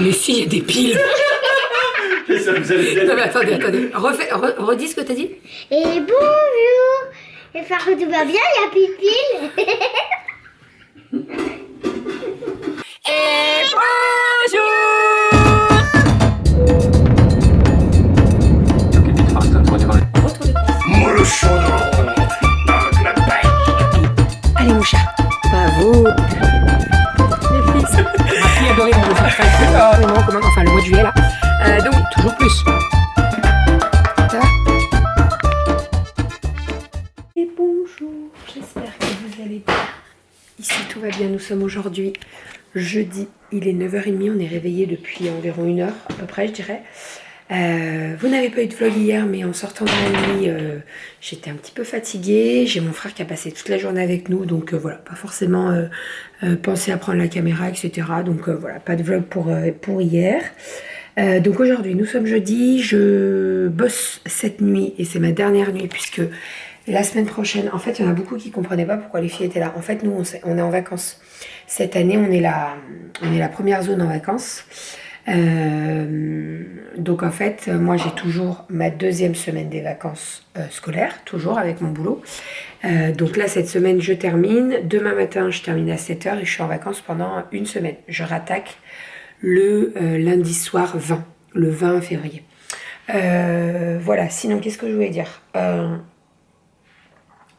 Mais si, il y a des piles. Non mais attendez. Redis ce que t'as dit. Et bonjour. J'espère que tout va bien, il y a Pipil. Et bonjour. Moi le chaudron, avec la paille. Allez mon chat, bravo. Les fils. Ma fille adorait mon enfin le mois de juillet là. Donc toujours plus. Ça va? Et bonjour, j'espère que vous allez bien. Ici tout va bien, nous sommes aujourd'hui jeudi, il est 9h30, on est réveillé depuis environ 1 heure à peu près je dirais. Vous n'avez pas eu de vlog hier, mais en sortant de la nuit, j'étais un petit peu fatiguée. J'ai mon frère qui a passé toute la journée avec nous, donc voilà, pas forcément pensé à prendre la caméra, etc. Donc voilà, pas de vlog pour hier. Donc aujourd'hui, nous sommes jeudi, je bosse cette nuit et c'est ma dernière nuit puisque la semaine prochaine, en fait, il y en a beaucoup qui ne comprenaient pas pourquoi les filles étaient là. En fait, nous, on est en vacances. Cette année, on est la première zone en vacances. Donc en fait moi j'ai toujours ma 2e semaine des vacances scolaires, toujours avec mon boulot. Donc là cette semaine je termine, demain matin je termine à 7h et je suis en vacances pendant 1 semaine. Je rattaque le lundi soir 20, le 20 février. Voilà, sinon qu'est-ce que je voulais dire,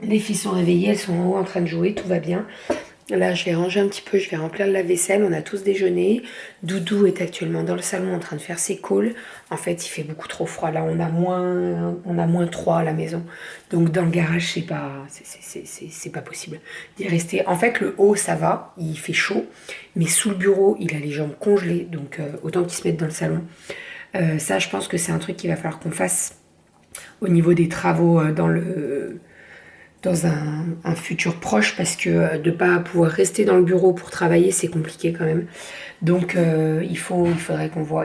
les filles sont réveillées, elles sont en haut en train de jouer, tout va bien. Là, je vais ranger un petit peu, je vais remplir le lave-vaisselle. On a tous déjeuné. Doudou est actuellement dans le salon en train de faire ses calls. En fait, il fait beaucoup trop froid. Là, on a moins 3 à la maison. Donc, dans le garage, c'est pas possible d'y rester. En fait, le haut, ça va. Il fait chaud. Mais sous le bureau, il a les jambes congelées. Donc, autant qu'il se mette dans le salon. Ça, je pense que c'est un truc qu'il va falloir qu'on fasse au niveau des travaux dans un futur proche, parce que de ne pas pouvoir rester dans le bureau pour travailler, c'est compliqué quand même. Donc il faudrait qu'on voit,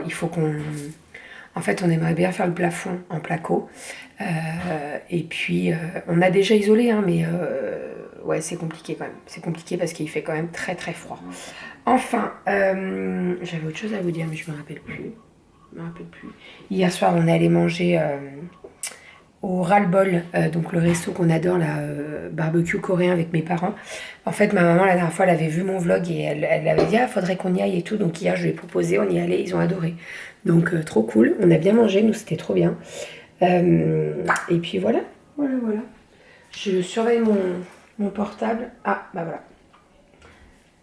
en fait on aimerait bien faire le plafond en placo. Et puis on a déjà isolé, hein, mais ouais c'est compliqué quand même. C'est compliqué parce qu'il fait quand même très très froid. Enfin, j'avais autre chose à vous dire, mais je me rappelle plus. Hier soir on est allé manger au Ras-le-Bol, donc le resto qu'on adore, la barbecue coréen avec mes parents. En fait, ma maman, la dernière fois, elle avait vu mon vlog et elle avait dit « Ah, faudrait qu'on y aille et tout ». Donc hier, je lui ai proposé, on y allait, ils ont adoré. Donc trop cool, on a bien mangé, nous, c'était trop bien. Et puis voilà. Je surveille mon portable. Ah, bah voilà.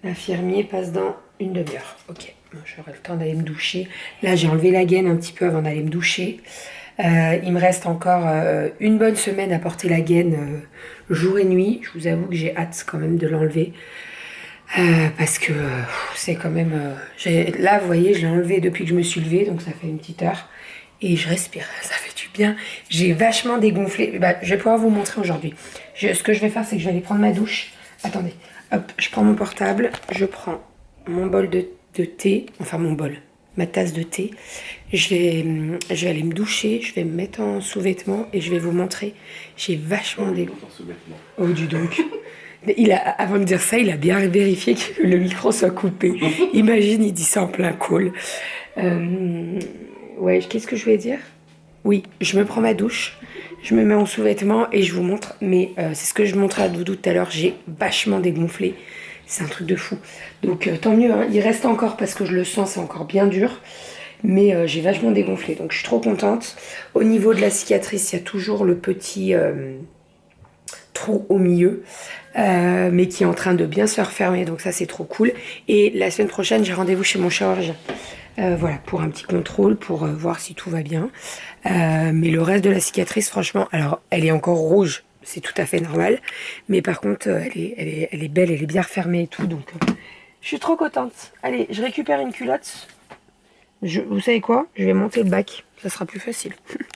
L'infirmier passe dans 1 demi-heure. Ok, bon, j'aurai le temps d'aller me doucher. Là, j'ai enlevé la gaine un petit peu avant d'aller me doucher. Il me reste encore 1 bonne semaine à porter la gaine jour et nuit. Je vous avoue que j'ai hâte quand même de l'enlever. Parce que c'est quand même... là, vous voyez, je l'ai enlevé depuis que je me suis levée, donc ça fait 1 petite heure. Et je respire, ça fait du bien. J'ai vachement dégonflé. Bah, je vais pouvoir vous montrer aujourd'hui. Ce que je vais faire, c'est que je vais aller prendre ma douche. Attendez, hop, je prends mon portable, je prends mon bol de thé, enfin mon bol, ma tasse de thé. Je vais aller me doucher, je vais me mettre en sous-vêtements et je vais vous montrer. J'ai vachement des... Oh, dis donc. Avant de dire ça, il a bien vérifié que le micro soit coupé. Imagine, il dit ça en plein call. Ouais, qu'est-ce que je vais dire? Oui, je me prends ma douche, je me mets en sous-vêtements et je vous montre. Mais c'est ce que je montrais à Doudou tout à l'heure, j'ai vachement dégonflé. C'est un truc de fou. Donc tant mieux, hein. Il reste encore parce que je le sens, c'est encore bien dur. Mais j'ai vachement dégonflé, donc je suis trop contente. Au niveau de la cicatrice, il y a toujours le petit trou au milieu, mais qui est en train de bien se refermer, donc ça c'est trop cool. Et la semaine prochaine, j'ai rendez-vous chez mon chirurgien. Voilà, pour un petit contrôle, pour voir si tout va bien. Mais le reste de la cicatrice, franchement, alors elle est encore rouge, c'est tout à fait normal. Mais par contre, elle est belle, elle est bien refermée et tout, donc je suis trop contente. Allez, je récupère une culotte. Vous savez quoi? Je vais monter le bac, ça sera plus facile.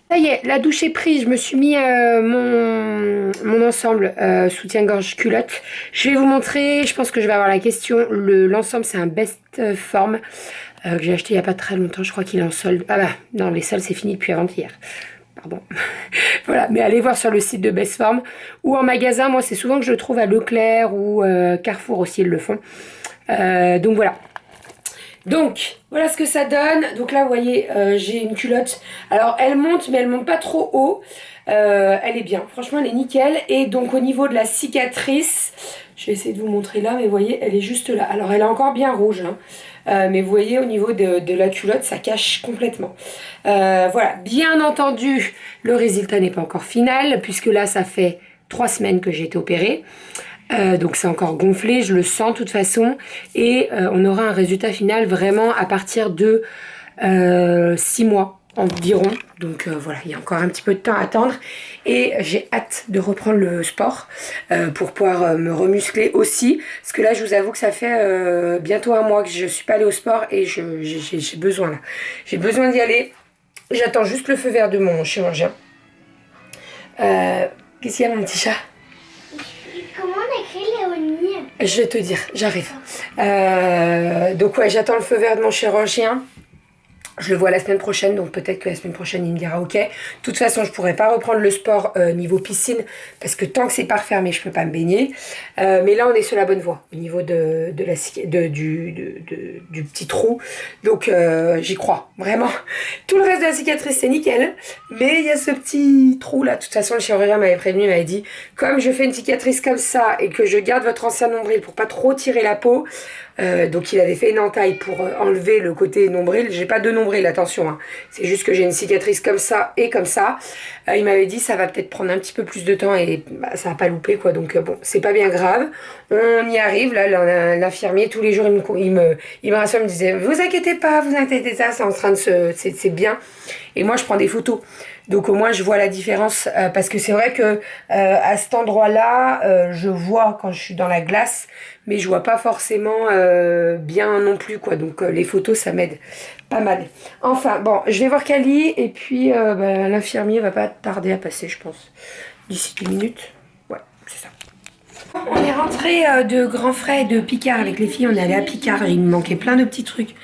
Ça y est, la douche est prise, je me suis mis mon ensemble soutien-gorge culotte. Je vais vous montrer, je pense que je vais avoir la question. L'ensemble, c'est un best form que j'ai acheté il n'y a pas très longtemps, je crois qu'il est en solde. Ah bah, non, les soldes, c'est fini depuis avant-hier. Pardon. Voilà, mais allez voir sur le site de Best Form ou en magasin. Moi, c'est souvent que je le trouve à Leclerc ou Carrefour aussi, ils le font. Donc voilà. Donc, voilà ce que ça donne. Donc là, vous voyez, j'ai une culotte. Alors, elle monte, mais elle monte pas trop haut. Elle est bien. Franchement, elle est nickel. Et donc, au niveau de la cicatrice, je vais essayer de vous montrer là, mais vous voyez, elle est juste là. Alors, elle est encore bien rouge, hein. Mais vous voyez, au niveau de la culotte, ça cache complètement. Voilà, bien entendu, le résultat n'est pas encore final, puisque là, ça fait 3 semaines que j'ai été opérée. Donc c'est encore gonflé, je le sens de toute façon. Et on aura un résultat final vraiment à partir de 6 mois environ. Donc voilà, il y a encore un petit peu de temps à attendre. Et j'ai hâte de reprendre le sport pour pouvoir me remuscler aussi. Parce que là, je vous avoue que ça fait bientôt un mois que je ne suis pas allée au sport et j'ai besoin là. J'ai besoin d'y aller. J'attends juste le feu vert de mon chirurgien. Qu'est-ce qu'il y a, mon petit chat? Comment on écrit Léonie? Je vais te dire, j'arrive. Donc ouais, j'attends le feu vert de mon chirurgien. Je le vois la semaine prochaine, donc peut-être que la semaine prochaine il me dira ok. De toute façon, je pourrais pas reprendre le sport niveau piscine parce que tant que c'est pas refermé, je peux pas me baigner. Mais là, on est sur la bonne voie au niveau du petit trou. Donc j'y crois vraiment. Tout le reste de la cicatrice c'est nickel, mais il y a ce petit trou là. De toute façon, le chirurgien m'avait prévenu, il m'avait dit comme je fais une cicatrice comme ça et que je garde votre ancien nombril pour pas trop tirer la peau. Donc il avait fait une entaille pour enlever le côté nombril. J'ai pas de nombril, attention, hein. C'est juste que j'ai une cicatrice comme ça et comme ça. Il m'avait dit ça va peut-être prendre un petit peu plus de temps et bah, ça va pas louper quoi. Donc bon, c'est pas bien grave. On y arrive. Là, l'infirmier tous les jours il me rassure, il me disait vous inquiétez pas, c'est en train de c'est bien. Et moi je prends des photos. Donc au moins je vois la différence parce que c'est vrai que à cet endroit-là, je vois quand je suis dans la glace, mais je vois pas forcément bien non plus quoi. Donc les photos ça m'aide pas mal. Enfin bon, je vais voir Kali et puis l'infirmier va pas tarder à passer, je pense, d'ici 10 minutes. Ouais, c'est ça. On est rentré de Grand Frais et de Picard avec les filles. On est allé à Picard. Il me manquait plein de petits trucs,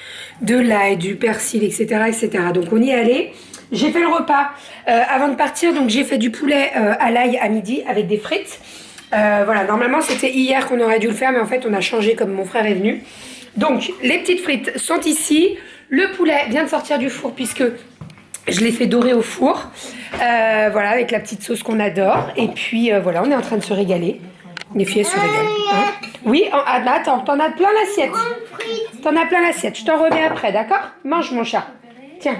de l'ail, du persil, etc., etc. Donc on y est allé. J'ai fait le repas avant de partir, donc j'ai fait du poulet à l'ail à midi avec des frites. Voilà, normalement c'était hier qu'on aurait dû le faire, mais en fait on a changé comme mon frère est venu. Donc les petites frites sont ici. Le poulet vient de sortir du four puisque je l'ai fait dorer au four. Voilà, avec la petite sauce qu'on adore. Et puis voilà, on est en train de se régaler. Les filles se régalent. Hein. Oui, attends, t'en as plein l'assiette. T'en as plein l'assiette. Je t'en remets après, d'accord? Mange mon chat. Tiens.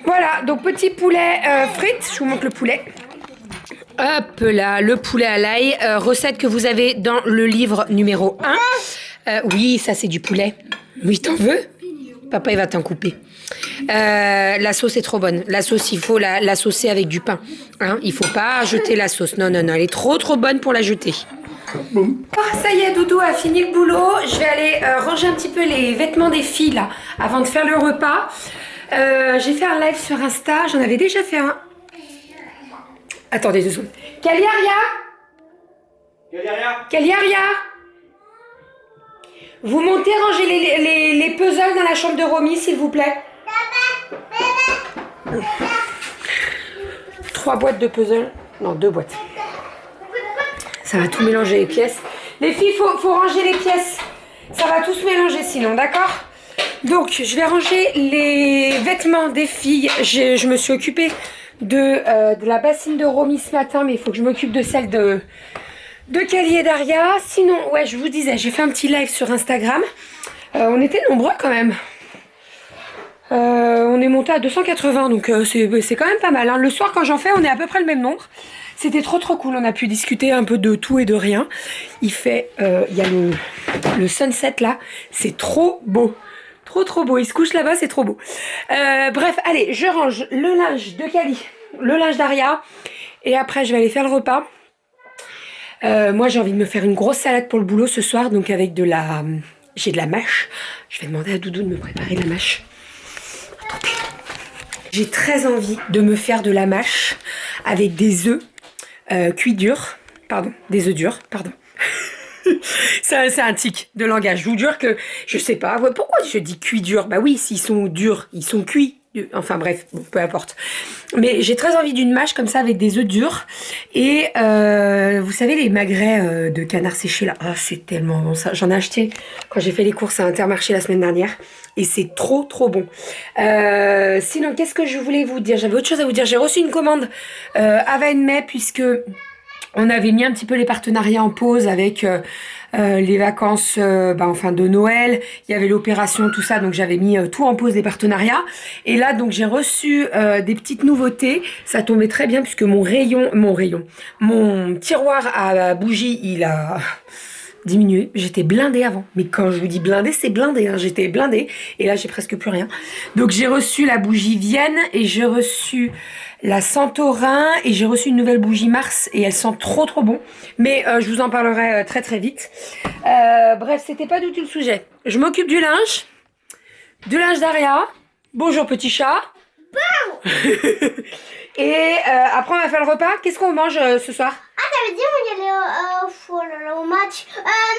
Voilà, donc petit poulet frites, je vous montre le poulet. Hop là, le poulet à l'ail, recette que vous avez dans le livre numéro 1. Oui, ça c'est du poulet. Oui, t'en veux? Papa il va t'en couper. La sauce est trop bonne. La sauce, il faut la saucer avec du pain. Hein, il faut pas jeter la sauce. Non, non, non, elle est trop bonne pour la jeter. Oh, ça y est, Doudou a fini le boulot. Je vais aller ranger un petit peu les vêtements des filles là, avant de faire le repas. J'ai fait un live sur Insta, j'en avais déjà fait un. Attendez 2 secondes. Kaliaria, vous montez ranger les puzzles dans la chambre de Romy, s'il vous plaît. 3 boîtes de puzzles. Non, 2 boîtes. Ça va tout mélanger les pièces. Les filles, faut ranger les pièces. Ça va tout se mélanger sinon, d'accord? Donc, je vais ranger les vêtements des filles. Je me suis occupée de la bassine de Romy ce matin, mais il faut que je m'occupe de celle de Kali et Daria. Sinon, ouais, je vous disais, j'ai fait un petit live sur Instagram. On était nombreux quand même. On est monté à 280, donc c'est quand même pas mal. Hein. Le soir, quand j'en fais, on est à peu près le même nombre. C'était trop cool. On a pu discuter un peu de tout et de rien. Il fait, il y a le sunset là. C'est trop beau. Trop beau. Il se couche là-bas, c'est trop beau. Bref, allez, je range le linge de Kali, le linge d'Aria. Et après, je vais aller faire le repas. Moi, j'ai envie de me faire une grosse salade pour le boulot ce soir. Donc avec j'ai de la mâche. Je vais demander à Doudou de me préparer la mâche. Attendez. J'ai très envie de me faire de la mâche avec des œufs cuits durs. Pardon, des œufs durs, pardon. C'est un tic de langage. Je vous jure que je sais pas. Pourquoi je dis cuits durs? Bah oui, s'ils sont durs, ils sont cuits Enfin bref, bon, peu importe. Mais j'ai très envie d'une mâche comme ça avec des œufs durs. Et vous savez les magrets de canard séché là, ah, c'est tellement bon ça. J'en ai acheté quand j'ai fait les courses à Intermarché la semaine dernière. Et c'est trop trop bon. Sinon, qu'est-ce que je voulais vous dire? J'avais autre chose à vous dire. J'ai reçu une commande à May puisque on avait mis un petit peu les partenariats en pause avec les vacances enfin de Noël. Il y avait l'opération, tout ça. Donc j'avais mis tout en pause, les partenariats. Et là, donc j'ai reçu des petites nouveautés. Ça tombait très bien puisque mon tiroir à bougies, il a diminué. J'étais blindée avant. Mais quand je vous dis blindée, c'est blindé. Hein. J'étais blindée. Et là, j'ai presque plus rien. Donc, j'ai reçu la bougie Vienne et j'ai reçu la Santorin et j'ai reçu une nouvelle bougie Mars et elle sent trop trop bon. Mais je vous en parlerai très très vite. Bref, c'était pas du tout le sujet. Je m'occupe du linge d'Aria. Bonjour petit chat. Bon. Et après, on va faire le repas. Qu'est-ce qu'on mange ce soir? Ah, ça veut dire qu'on y aller au match.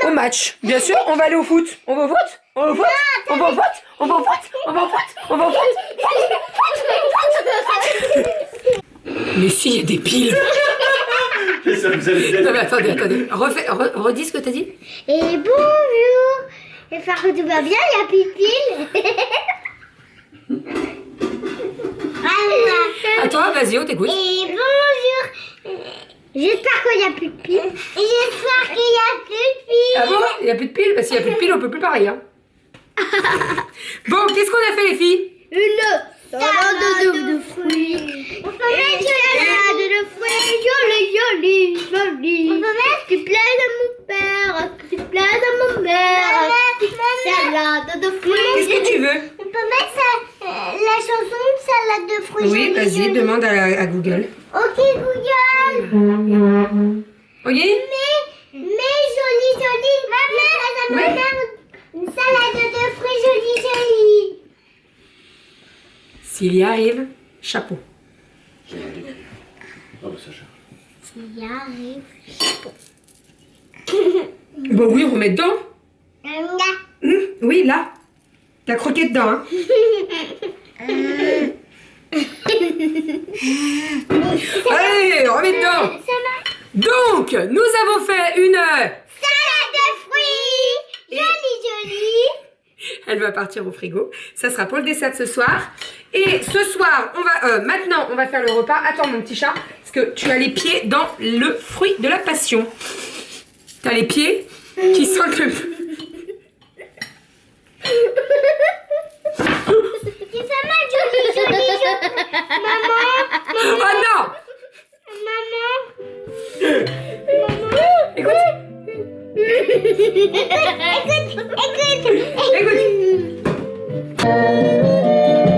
Au match, bien sûr, on va aller au foot. On va au foot? On va au foot? On va au foot? On va au foot? On va au foot? On va au foot? Mais si, il y a des piles. Non mais attendez. Redis ce que t'as dit. Et bonjour. J'espère que tout va bien, il y a plus de piles. À toi, vas-y, on t'écoute. Et bonjour. J'espère qu'il n'y a plus de piles. Et j'espère qu'il n'y a plus de piles. Ah bon? Il n'y a plus de piles? Bah s'il n'y a plus de piles, on peut plus parler. Hein. Bon, qu'est-ce qu'on a fait les filles? Une salade de fruits. On peut mettre une salade de fruits. Jolie. On peut mettre qui plaise à mon père, qui plaise à mon mère. Salade de fruits. Qu'est-ce que tu veux? On peut mettre la chanson salade de fruits. Oui, vas-y, demande à Google. Ok, Google. Oui? Mais jolie. Maman, une salade de fruits jolie. S'il y arrive, chapeau. Oh, bah ça charge. S'il y arrive. Bon oui, on remet dedans. Oui, là. T'as croqué dedans, hein. Allez, remets dedans. Donc, nous avons fait une... Salade de fruits. Jolie. Elle va partir au frigo. Ça sera pour le dessert de ce soir. Et ce soir, on va... maintenant, on va faire le repas. Attends, mon petit chat. Parce que tu as les pieds dans le fruit de la passion. T'as les pieds qui sentent le... Tu fais mal, jolie. Maman. Oh non! Écoute.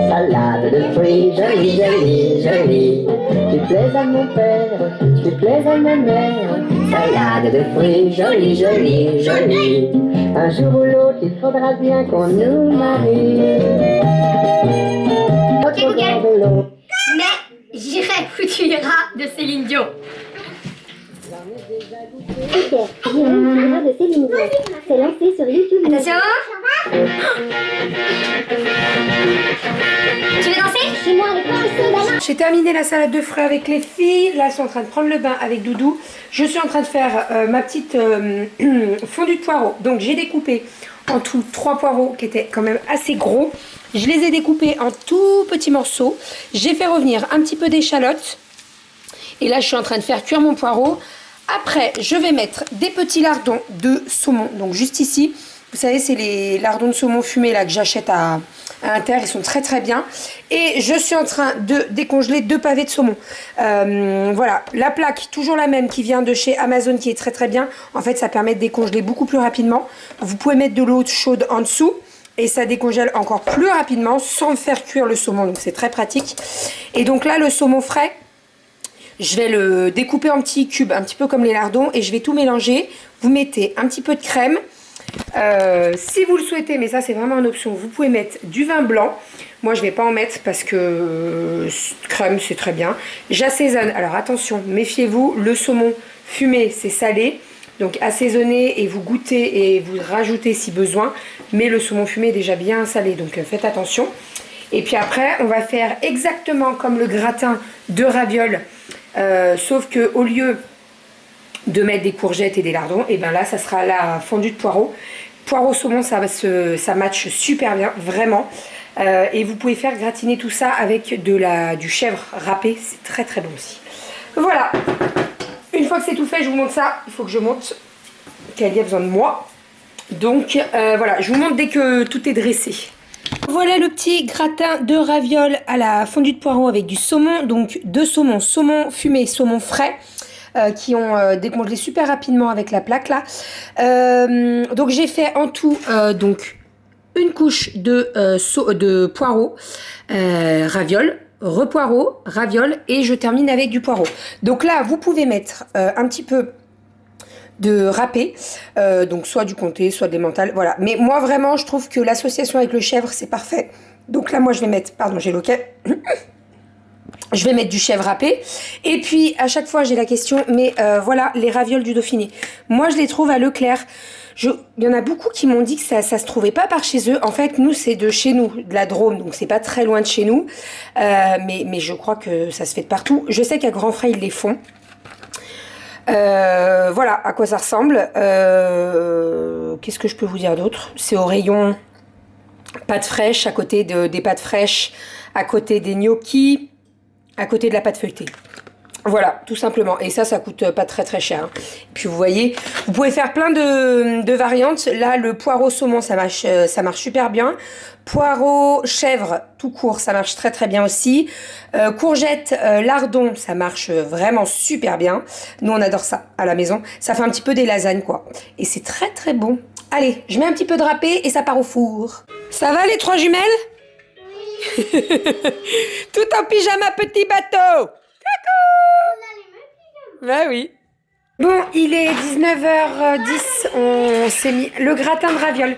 Salade de fruits, jolie. Tu plais à mon père, tu plais à ma mère. Salade de fruits, jolie. Un jour ou l'autre, il faudra bien qu'on nous marie. Ok, Google. De l'eau. Mais j'irai où tu iras de Céline Dion. Ok, j'irai de Céline Dion. C'est lancé sur YouTube. Attention. Tu veux danser? Chez moi, les pinceaux J'ai terminé la salade de fruits avec les filles. Là, elles sont en train de prendre le bain avec Doudou. Je suis en train de faire ma petite fondue de poireaux. Donc, j'ai découpé en tout 3 poireaux qui étaient quand même assez gros. Je les ai découpés en tout petits morceaux. J'ai fait revenir un petit peu d'échalote. Et là, je suis en train de faire cuire mon poireau. Après, je vais mettre des petits lardons de saumon. Donc, juste ici. Vous savez, c'est les lardons de saumon fumés là que j'achète à Inter. Ils sont très très bien. Et je suis en train de décongeler 2 pavés de saumon. Voilà, la plaque, toujours la même qui vient de chez Amazon qui est très très bien. En fait, ça permet de décongeler beaucoup plus rapidement. Vous pouvez mettre de l'eau chaude en dessous. Et ça décongèle encore plus rapidement sans faire cuire le saumon. Donc, c'est très pratique. Et donc là, le saumon frais, je vais le découper en petits cubes, un petit peu comme les lardons. Et je vais tout mélanger. Vous mettez un petit peu de crème. Si vous le souhaitez, mais ça c'est vraiment une option, vous pouvez mettre du vin blanc. Moi je vais pas en mettre parce que crème c'est très bien. J'assaisonne, alors attention, méfiez-vous, le saumon fumé c'est salé, donc assaisonnez et vous goûtez et vous rajoutez si besoin, mais le saumon fumé est déjà bien salé, donc faites attention. Et puis après, on va faire exactement comme le gratin de ravioles, sauf que au lieu de mettre des courgettes et des lardons, et bien là, ça sera la fondue de poireaux. Poireaux saumon, ça match super bien, vraiment. Et vous pouvez faire gratiner tout ça avec du chèvre râpé, c'est très très bon aussi. Voilà. Une fois que c'est tout fait, je vous montre ça. Il faut que je monte qu'elle a besoin de moi. Donc voilà, je vous montre dès que tout est dressé. Voilà le petit gratin de ravioles à la fondue de poireaux avec du saumon. Donc deux saumons, saumon fumé, saumon frais. Qui ont décongelé super rapidement avec la plaque là. Donc j'ai fait en tout donc une couche de poireaux, ravioles, repoireaux, ravioles et je termine avec du poireau. Donc là vous pouvez mettre un petit peu de râpé, donc soit du comté, soit de l'emmental, voilà. Mais moi vraiment je trouve que l'association avec le chèvre c'est parfait. Donc là moi je vais mettre, pardon j'ai loquet. Je vais mettre du chèvre râpé. Et puis, à chaque fois, j'ai la question, mais voilà, les ravioles du Dauphiné. Moi, je les trouve à Leclerc. Il y en a beaucoup qui m'ont dit que ça se trouvait pas par chez eux. En fait, nous, c'est de chez nous, de la Drôme, donc c'est pas très loin de chez nous. Mais je crois que ça se fait de partout. Je sais qu'à Grand Frais, ils les font. Voilà à quoi ça ressemble. Qu'est-ce que je peux vous dire d'autre? C'est au rayon pâtes fraîches, à côté des pâtes fraîches, à côté des gnocchis, à côté de la pâte feuilletée. Voilà, tout simplement. Et ça coûte pas très très cher. Et puis vous voyez, vous pouvez faire plein de variantes. Là, le poireau saumon, ça marche super bien. Poireau chèvre tout court, ça marche très très bien aussi. Courgette lardon, ça marche vraiment super bien. Nous, on adore ça à la maison. Ça fait un petit peu des lasagnes, quoi. Et c'est très très bon. Allez, je mets un petit peu de râpé et ça part au four. Ça va les trois jumelles? Tout en pyjama petit bateau. Coucou. Bah oui. Bon, il est 19h10. On s'est mis le gratin de ravioles.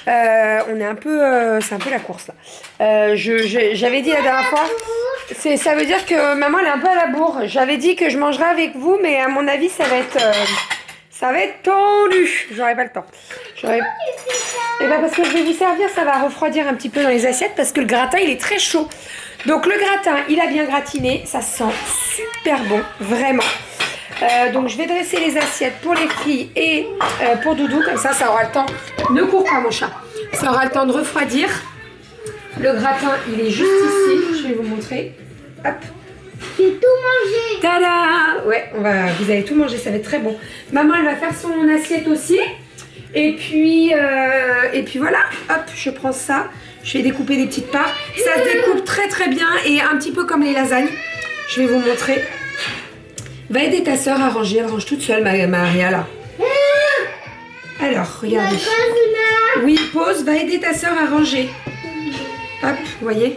On est un peu, c'est un peu la course là. J'avais dit la dernière fois. Ça veut dire que maman elle est un peu à la bourre. J'avais dit que je mangerais avec vous, mais à mon avis ça va être tendu. J'aurai pas le temps. Et ben parce que je vais vous servir, ça va refroidir un petit peu dans les assiettes parce que le gratin il est très chaud. Donc le gratin il a bien gratiné, ça sent super bon, vraiment. Donc je vais dresser les assiettes pour les filles et pour Doudou, comme ça aura le temps. Ne cours pas mon chat. Ça aura le temps de refroidir. Le gratin il est juste ici, je vais vous montrer. Hop. J'ai tout mangé. Tada! Ouais, vous allez tout manger, ça va être très bon. Maman, elle va faire son assiette aussi. Et puis voilà, hop, je prends ça. Je vais découper des petites parts. Ça se découpe très très bien et un petit peu comme les lasagnes. Je vais vous montrer. Va aider ta soeur à ranger. Elle range toute seule, Maria, là. Alors, regardez. Oui, pause. Va aider ta soeur à ranger. Hop, vous voyez?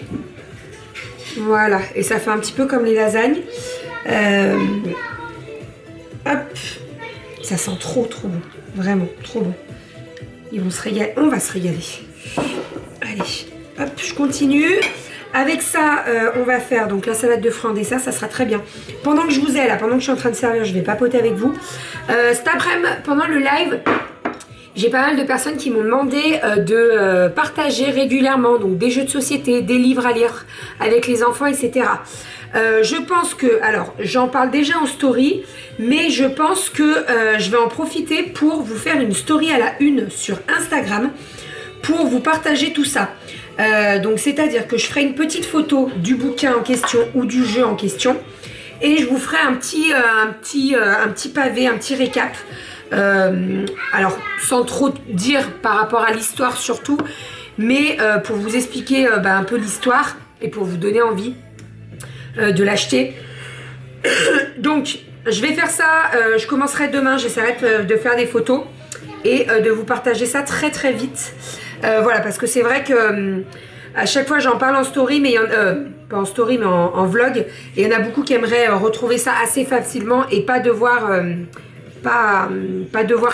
Voilà, et ça fait un petit peu comme les lasagnes. Hop, ça sent trop bon, vraiment trop bon. Ils vont se régaler, on va se régaler. Allez, hop, je continue. Avec ça, on va faire donc la salade de friandais, ça sera très bien. Pendant que je vous ai là, pendant que je suis en train de servir, je vais papoter avec vous. Cet après-midi, pendant le live, j'ai pas mal de personnes qui m'ont demandé de partager régulièrement donc des jeux de société, des livres à lire avec les enfants, etc. Je pense que, alors j'en parle déjà en story, mais je pense que je vais en profiter pour vous faire une story à la une sur Instagram pour vous partager tout ça. Donc c'est-à-dire que je ferai une petite photo du bouquin en question ou du jeu en question et je vous ferai un petit pavé, un petit récap. Alors sans trop dire par rapport à l'histoire surtout, mais pour vous expliquer un peu l'histoire et pour vous donner envie de l'acheter. Donc je vais faire ça, je commencerai demain, j'essaierai de faire des photos et de vous partager ça très très vite. Voilà, parce que c'est vrai que à chaque fois j'en parle en story, mais pas en story mais en vlog, et il y en a beaucoup qui aimeraient retrouver ça assez facilement et pas devoir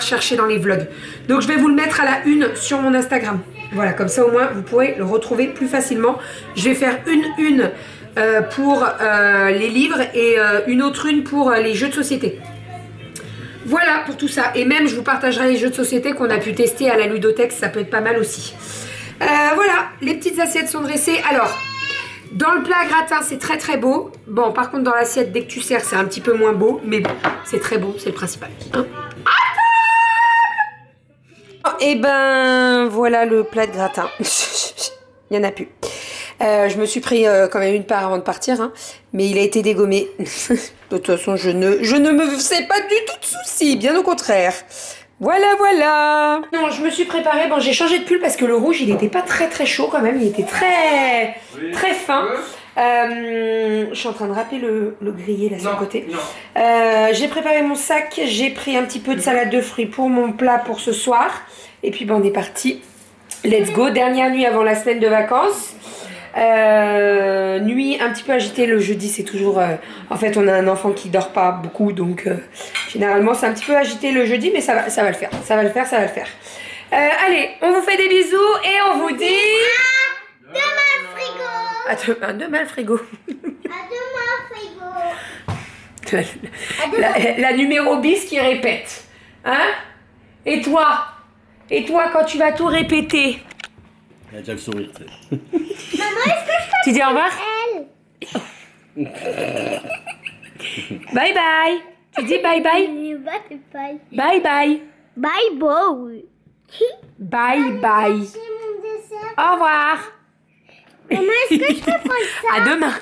chercher dans les vlogs. Donc je vais vous le mettre à la une sur mon Instagram. Voilà, comme ça au moins vous pourrez le retrouver plus facilement. Je vais faire une pour les livres et une autre une pour les jeux de société. Voilà pour tout ça. Et même je vous partagerai les jeux de société qu'on a pu tester à la ludothèque, ça peut être pas mal aussi. Voilà, les petites assiettes sont dressées. Alors, dans le plat gratin, c'est très très beau. Bon, par contre, dans l'assiette, dès que tu sers, c'est un petit peu moins beau. Mais bon, c'est très beau, c'est le principal. Hein. Et ben, voilà le plat de gratin. Il n'y en a plus. Je me suis pris quand même une part avant de partir, hein, mais il a été dégommé. De toute façon, je ne me fais pas du tout de soucis, bien au contraire. Voilà, voilà. Non, je me suis préparée. Bon, j'ai changé de pull parce que le rouge, il n'était pas très très chaud quand même. Il était très très fin. Je suis en train de râper le grillé là sur le côté. J'ai préparé mon sac. J'ai pris un petit peu de salade de fruits pour mon plat pour ce soir. Et puis, ben, on est parti. Let's go. Dernière nuit avant la semaine de vacances. Nuit un petit peu agitée le jeudi, c'est toujours en fait on a un enfant qui dort pas beaucoup, donc généralement c'est un petit peu agité le jeudi, mais ça va le faire, ça va le faire. Allez, on vous fait des bisous et on vous dit Demain le frigo. à demain le frigo. Demain frigo. La numéro bis qui répète, hein? Et toi quand tu vas tout répéter, Il a déjà le sourire, tu sais. Maman, est-ce que je peux tu dis au revoir. elle? Bye bye. Tu dis bye bye. Bye bye. Bye bye. Bye bye. Bye bye. C'est mon dessert. Au revoir. Maman, est-ce que je peux prendre ça? À demain.